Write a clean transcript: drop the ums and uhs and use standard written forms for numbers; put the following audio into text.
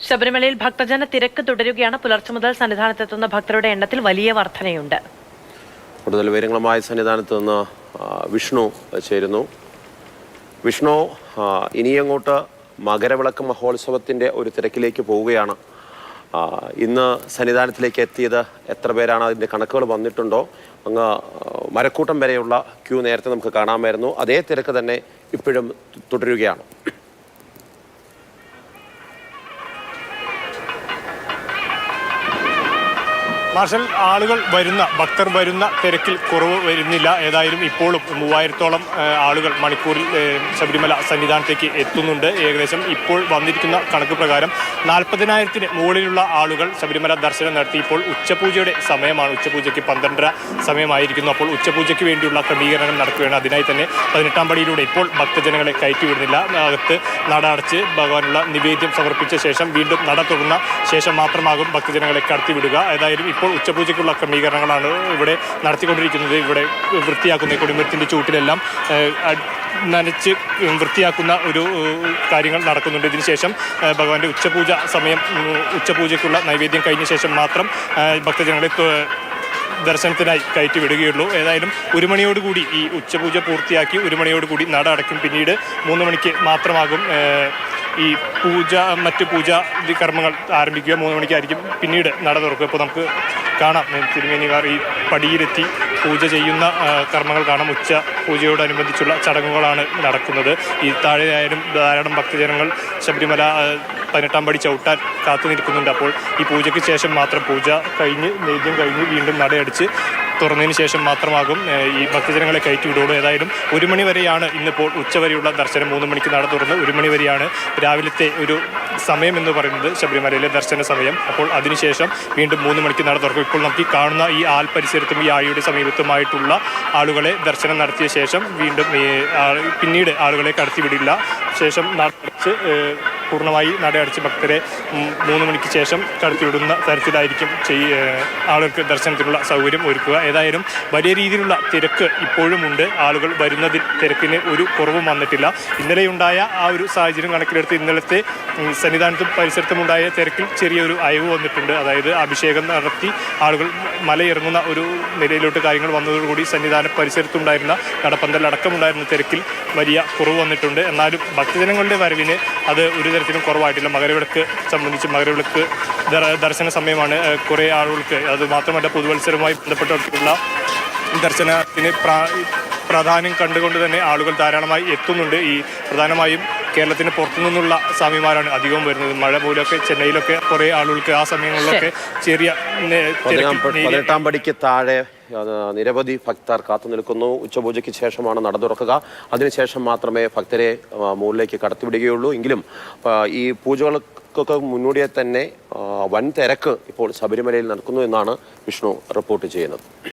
ശബരിമലയിൽ ഭക്തജന തിരക്ക് തുടരുകയാണ്. പുലർച്ചെ മുതൽ സന്നിധാനത്തെത്തുന്ന ഭക്തരുടെ എണ്ണത്തിൽ വലിയ വർധനയുണ്ട്. കൂടുതൽ വിവരങ്ങളുമായി സന്നിധാനത്ത് നിന്ന് വിഷ്ണു ചേരുന്നു. വിഷ്ണു, ഇനിയങ്ങോട്ട് മകരവിളക്ക് മഹോത്സവത്തിൻ്റെ ഒരു തിരക്കിലേക്ക് പോവുകയാണ്. ഇന്ന് സന്നിധാനത്തിലേക്ക് എത്തിയത് എത്ര പേരാണ്? അതിൻ്റെ കണക്കുകൾ വന്നിട്ടുണ്ടോ? അങ്ങ് മരക്കൂട്ടം വരെയുള്ള ക്യൂ നേരത്തെ നമുക്ക് കാണാമായിരുന്നു. അതേ തിരക്ക് തന്നെ ഇപ്പോഴും തുടരുകയാണ്. മാർഷൽ, ഭക്തർ വരുന്ന തിരക്കിൽ കുറവ് വരുന്നില്ല. ഏതായാലും ഇപ്പോഴും 3000-ഓളം ആളുകൾ മണിക്കൂറിൽ ശബരിമല സന്നിധാനത്തേക്ക് എത്തുന്നുണ്ട്. ഏകദേശം ഇപ്പോൾ വന്നിരിക്കുന്ന കണക്ക് പ്രകാരം 40,000-ന് മുകളിലുള്ള ആളുകൾ ശബരിമല ദർശനം നടത്തി. ഇപ്പോൾ ഉച്ചപൂജയുടെ സമയമാണ്. ഉച്ചപൂജയ്ക്ക് 12:30 സമയമായിരിക്കുന്നു. അപ്പോൾ ഉച്ചപൂജയ്ക്ക് വേണ്ടിയുള്ള ക്രമീകരണം നടക്കുകയാണ്. അതിനായി തന്നെ 18-ാം പടിയിലൂടെ ഇപ്പോൾ ഭക്തജനങ്ങളെ കയറ്റിവിടുന്നില്ല. അകത്ത് നട അടച്ച് ഭഗവാനുള്ള നിവേദ്യം സമർപ്പിച്ച ശേഷം വീണ്ടും നട തുറന്ന ശേഷം മാത്രമാകും ഭക്തജനങ്ങളെ കടത്തിവിടുക. ഏതായാലും ഇപ്പോൾ ഉച്ചപൂജയ്ക്കുള്ള ക്രമീകരണങ്ങളാണ് ഇവിടെ നടത്തിക്കൊണ്ടിരിക്കുന്നത്. ഇവിടെ വൃത്തിയാക്കുന്ന കൊടിമരത്തിൻ്റെ ചൂട്ടിലെല്ലാം നനച്ച് വൃത്തിയാക്കുന്ന ഒരു കാര്യങ്ങൾ നടക്കുന്നുണ്ട്. ഇതിനുശേഷം ഭഗവാന്റെ ഉച്ചപൂജയ്ക്കുള്ള നൈവേദ്യം കഴിഞ്ഞ ശേഷം മാത്രം ഭക്തജനങ്ങളെ ദർശനത്തിനായി കയറ്റി വിടുകയുള്ളൂ. ഏതായാലും 1 മണിയോടുകൂടി ഈ ഉച്ചപൂജ പൂർത്തിയാക്കി 1 മണിയോടുകൂടി നട അടയ്ക്കും. പിന്നീട് 3 മണിക്ക് മാത്രമാകും ഈ മറ്റ് പൂജാ കർമ്മങ്ങൾ ആരംഭിക്കുക. 3 മണിക്കായിരിക്കും പിന്നീട് നട തുറക്കുക. ഇപ്പോൾ നമുക്ക് കാണാം, തിരുമേനിമാർ ഈ പടിയിലെത്തി പൂജ ചെയ്യുന്ന കർമ്മങ്ങൾ കാണാം. ഉച്ച പൂജയോടനുബന്ധിച്ചുള്ള ചടങ്ങുകളാണ് നടക്കുന്നത്. ഈ താഴെയായാലും ധാരാളം ഭക്തജനങ്ങൾ ശബരിമല 18-ാം പടി ചവിട്ടാൻ കാത്തു നിൽക്കുന്നുണ്ട്. അപ്പോൾ ഈ പൂജയ്ക്ക് ശേഷം മാത്രം പൂജ കഴിഞ്ഞ് നേദ്യം കഴിഞ്ഞ് വീണ്ടും നടയടിച്ച് തുറന്നതിന് ശേഷം മാത്രമാകും ഈ ഭക്തജനങ്ങളെ കയറ്റി വിടുകയുള്ളൂ. ഏതായാലും 1 മണി വരെയാണ് ഇന്നിപ്പോൾ ഉച്ചവരെയുള്ള ദർശനം. 3 മണിക്ക് നട തുറന്ന് 1 മണി വരെയാണ് രാവിലത്തെ ഒരു സമയം എന്ന് പറയുന്നത്, ശബരിമലയിലെ ദർശന സമയം. അപ്പോൾ അതിനുശേഷം വീണ്ടും 3 മണിക്ക് നട തുറക്കും. ഇപ്പോൾ നമുക്ക് കാണുന്ന ഈ ആൽ പരിസരത്തും ഈ ആഴിയുടെ സമീപത്തുമായിട്ടുള്ള ആളുകളെ ദർശനം നടത്തിയ ശേഷം വീണ്ടും പിന്നീട് ആളുകളെ കടത്തിവിടില്ല. ശേഷം നടച്ച് പൂർണ്ണമായി നടയടച്ച് ഭക്തരെ 3 മണിക്ക് ശേഷം കടത്തിവിടുന്ന തരത്തിലായിരിക്കും ആളുകൾക്ക് ദർശനത്തിനുള്ള സൗകര്യം ഒരുക്കുക. ഏതായാലും വലിയ രീതിയിലുള്ള തിരക്ക് ഇപ്പോഴും ഉണ്ട്. ആളുകൾ വരുന്നതിൽ തിരക്കിന് ഒരു കുറവും വന്നിട്ടില്ല. ഇന്നലെയുണ്ടായ ആ ഒരു സാഹചര്യം കണക്കിലെടുത്ത് ഇന്നലത്തെ സന്നിധാനത്തും പരിസരത്തുമുണ്ടായ തിരക്കിൽ ചെറിയൊരു അയവ് വന്നിട്ടുണ്ട്. അതായത് അഭിഷേകം നടത്തി ആളുകൾ മലയിറങ്ങുന്ന ഒരു നിലയിലോട്ട് കാര്യങ്ങൾ വന്നതോടുകൂടി സന്നിധാന പരിസരത്തുണ്ടായിരുന്ന നടപ്പന്തലടക്കമുണ്ടായിരുന്ന തിരക്കിൽ വലിയ കുറവ് വന്നിട്ടുണ്ട്. എന്നാലും ഭക്തജനങ്ങളുടെ വരവിന് അത് ഒരു തരത്തിലും കുറവായിട്ടില്ല. മകരവിളക്ക് സംബന്ധിച്ച് മകരവിളക്ക് ദർശന സമയമാണ്. കുറേ ആളുകൾക്ക്, അത് മാത്രമല്ല പുതുവത്സരവുമായി ബന്ധപ്പെട്ടുള്ള ദർശനത്തിന് പ്രാധാന്യം കണ്ടുകൊണ്ട് തന്നെ ആളുകൾ ധാരാളമായി എത്തുന്നുണ്ട്. ഈ പ്രധാനമായും കേരളത്തിന് പുറത്തു നിന്നുള്ള സ്വാമിമാരാണ് അധികവും വരുന്നത്. മഴ മൂലമൊക്കെ ചെന്നൈയിലൊക്കെ കുറേ ആളുകൾക്ക് ആ സമയങ്ങളിലൊക്കെ ചെറിയ 18-ാം പടിക്ക് താഴെ നിരവധി ഭക്തർ കാത്തു നിൽക്കുന്നു. ഉച്ചപൂജയ്ക്ക് ശേഷമാണ് നട തുറക്കുക. അതിനുശേഷം മാത്രമേ ഭക്തരെ മുകളിലേക്ക് കടത്തിവിടുകയുള്ളൂ. എങ്കിലും ഈ പൂജകൾക്കൊക്കെ മുന്നോടിയായി തന്നെ വൻ തിരക്ക് ഇപ്പോൾ ശബരിമലയിൽ നടക്കുന്നു എന്നാണ് വിഷ്ണു റിപ്പോർട്ട് ചെയ്യുന്നത്.